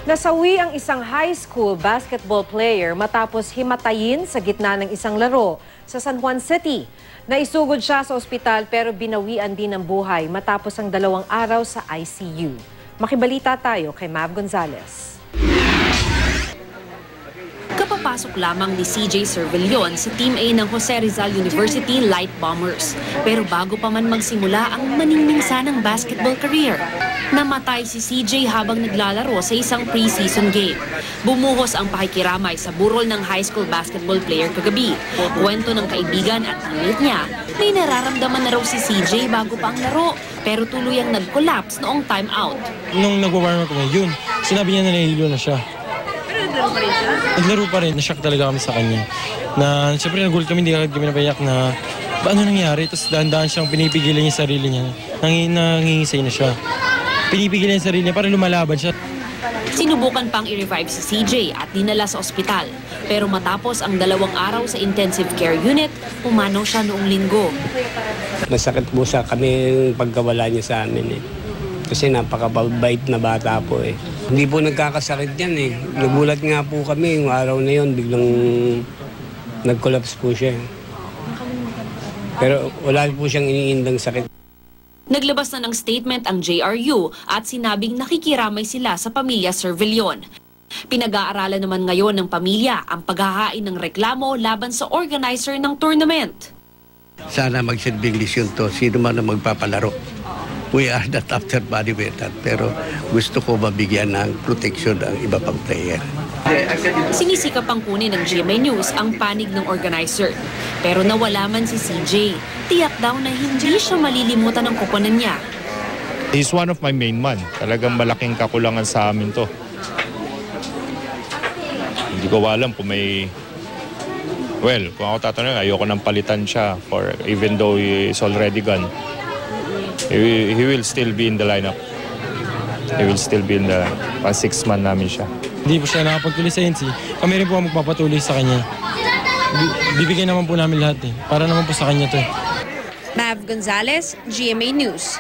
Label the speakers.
Speaker 1: Nasawi ang isang high school basketball player matapos himatayin sa gitna ng isang laro sa San Juan City. Naisugod siya sa ospital pero binawian din ng buhay matapos ang 2 araw sa ICU. Makibalita tayo kay Mav Gonzalez.
Speaker 2: Kapapasok lamang ni CJ Cervellon sa Team A ng Jose Rizal University Light Bombers. Pero bago pa man magsimula ang maningning sanang basketball career, namatay si CJ habang naglalaro sa isang pre-season game. Bumuhos ang pakikiramay sa burol ng high school basketball player kagabi. Kwento ng kaibigan at teammate niya, may nararamdaman na raw si CJ bago pa ang laro, pero tuluyang nag-collapse noong time out.
Speaker 3: Nung nag-warm up kami, yun, sinabi niya na nahihilo na siya.
Speaker 2: Naglaro pa rin siya?
Speaker 3: Naglaro pa rin. Nashock talaga kami sa kanya. Na siyempre nagulat kami, hindi kami napayak na ano nangyari. Tapos dahan-dahan siyang pinipigilan niya sarili niya. Nangingisay na siya. Pinipigilan niya sarili niya para lumalaban siya.
Speaker 2: Sinubukan pang i-revive si CJ at dinala sa ospital. Pero matapos ang 2 araw sa intensive care unit, umano siya noong linggo.
Speaker 4: Masakit po sa kami pagkawala niya sa amin eh. Kasi napakabait na bata po eh. Hindi po nagkakasakit yan eh. Nagulat nga po kami yung araw na yon, biglang nag-collapse po siya. Pero wala po siyang iniindang sakit.
Speaker 2: Naglabas na ng statement ang JRU at sinabing nakikiramay sila sa pamilya Cervellon. Pinag-aaralan naman ngayon ng pamilya ang paghahain ng reklamo laban sa organizer ng tournament.
Speaker 5: Sana magsilbing lesyon to, sino man ang magpapalaro. We are not after body with that, pero gusto ko mabigyan ng protection ang iba pang player.
Speaker 2: Sinisikap pang kunin ng GMA News ang panig ng organizer. Pero nawala man si CJ. Tiyak daw na hindi siya malilimutan ng koponan niya.
Speaker 6: He's one of my main man. Talagang malaking kakulangan sa amin to. Hindi ko alam kung may... Well, kung ako tatanungin, ayoko nang palitan siya for even though he is already gone. He will still be in the lineup. He will still be in the 6-man namin siya.
Speaker 3: Hindi po siya nakapagtuloy sa NC. Kami rin po ang magpapatuloy sa kanya. Bibigyan naman po namin lahat eh. Para naman po sa kanya to eh.
Speaker 2: Mav Gonzalez, GMA News.